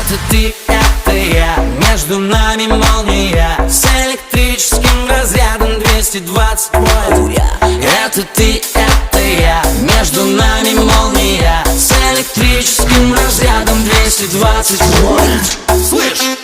Это ты, это я, между нами молния с электрическим разрядом 220 вольт. Это ты, это я, между нами молния с электрическим разрядом 220 вольт. Слышь!